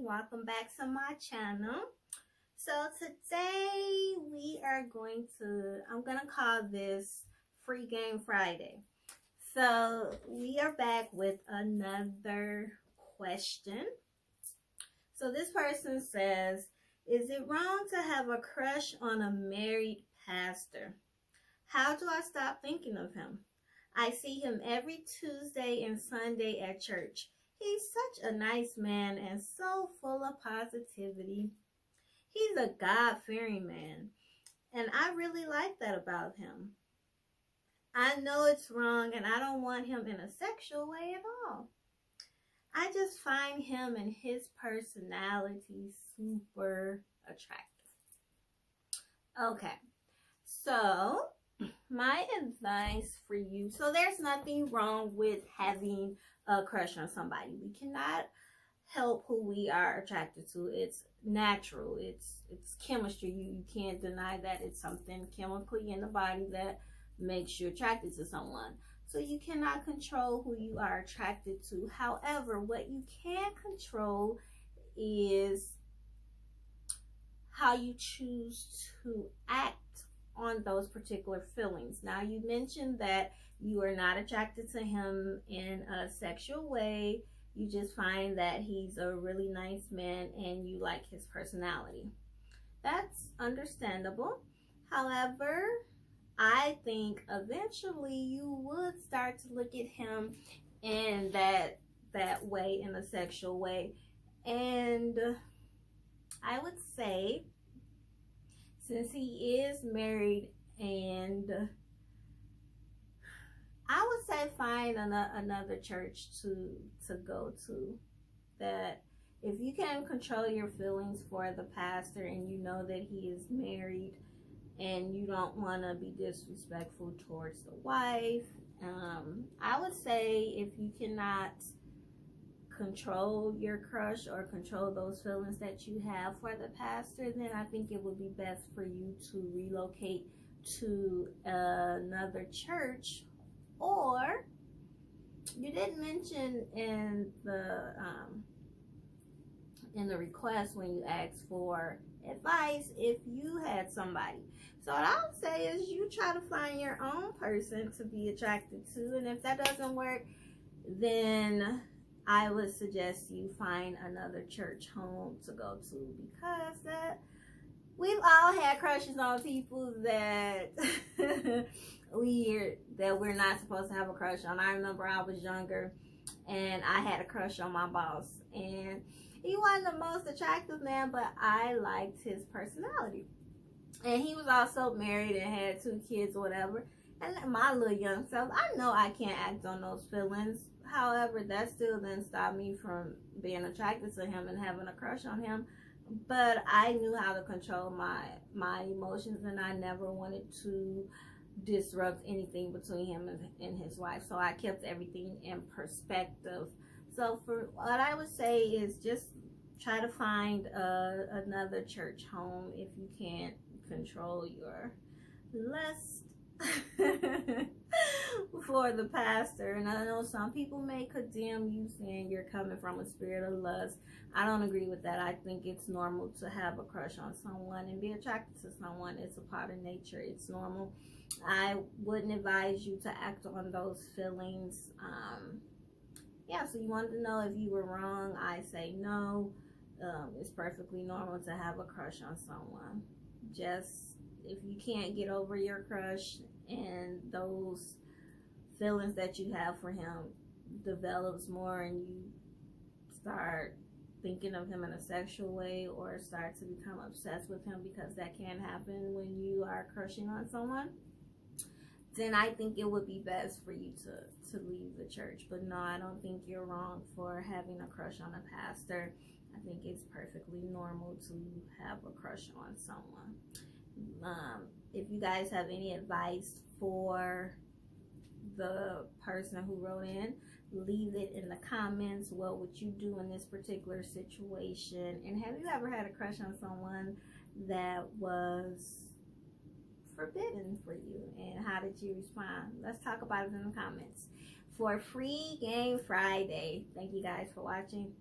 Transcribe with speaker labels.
Speaker 1: welcome back to my channel. So today I'm gonna call this Free Game Friday. So we are back with another question. So this person says, is it wrong to have a crush on a married pastor? How do I stop thinking of him? I see him every Tuesday and Sunday at church. He's such a nice man and so full of positivity. He's a God-fearing man, and I really like that about him. I know it's wrong, and I don't want him in a sexual way at all. I just find him and his personality super attractive. Okay, so my advice for you, so there's nothing wrong with having a crush on somebody. We cannot help who we are attracted to. It's natural. It's chemistry. You can't deny that. It's something chemically in the body that makes you attracted to someone. So you cannot control who you are attracted to. However, what you can control is how you choose to act on those particular feelings. Now, you mentioned that you are not attracted to him in a sexual way. You just find that he's a really nice man and you like his personality. That's understandable. However, I think eventually you would start to look at him in that way, in a sexual way. And I would say, since he is married, and I would say find another church to go to. That if you can control your feelings for the pastor and you know that he is married and you don't want to be disrespectful towards the wife, I would say if you cannot control your crush or control those feelings that you have for the pastor, then I think it would be best for you to relocate to another church. Or you didn't mention in the request when you asked for advice if you had somebody. So what I would say is you try to find your own person to be attracted to, and if that doesn't work, then I would suggest you find another church home to go to, because we've all had crushes on people that we're not supposed to have a crush on. I remember I was younger and I had a crush on my boss, and he wasn't the most attractive man, but I liked his personality. And he was also married and had 2 kids or whatever. And my little young self, I know I can't act on those feelings. However, that still didn't stop me from being attracted to him and having a crush on him. But I knew how to control my emotions, and I never wanted to disrupt anything between him and his wife. So I kept everything in perspective. So for what I would say is just try to find another church home if you can't control your lust for the pastor. And I know some people may condemn you saying you're coming from a spirit of lust. I don't agree with that. I think it's normal to have a crush on someone and be attracted to someone. It's a part of nature. It's normal. I wouldn't advise you to act on those feelings. Yeah, so you wanted to know if you were wrong. I say no. It's perfectly normal to have a crush on someone. Just if you can't get over your crush and those feelings that you have for him develops more and you start thinking of him in a sexual way or start to become obsessed with him, because that can happen when you are crushing on someone, then I think it would be best for you to leave the church. But no, I don't think you're wrong for having a crush on a pastor. I think it's perfectly normal to have a crush on someone. If you guys have any advice for the person who wrote in, leave it in the comments. What would you do in this particular situation? And have you ever had a crush on someone that was forbidden for you, and how did you respond? Let's talk about it in the comments. For Free Game Friday, thank you guys for watching.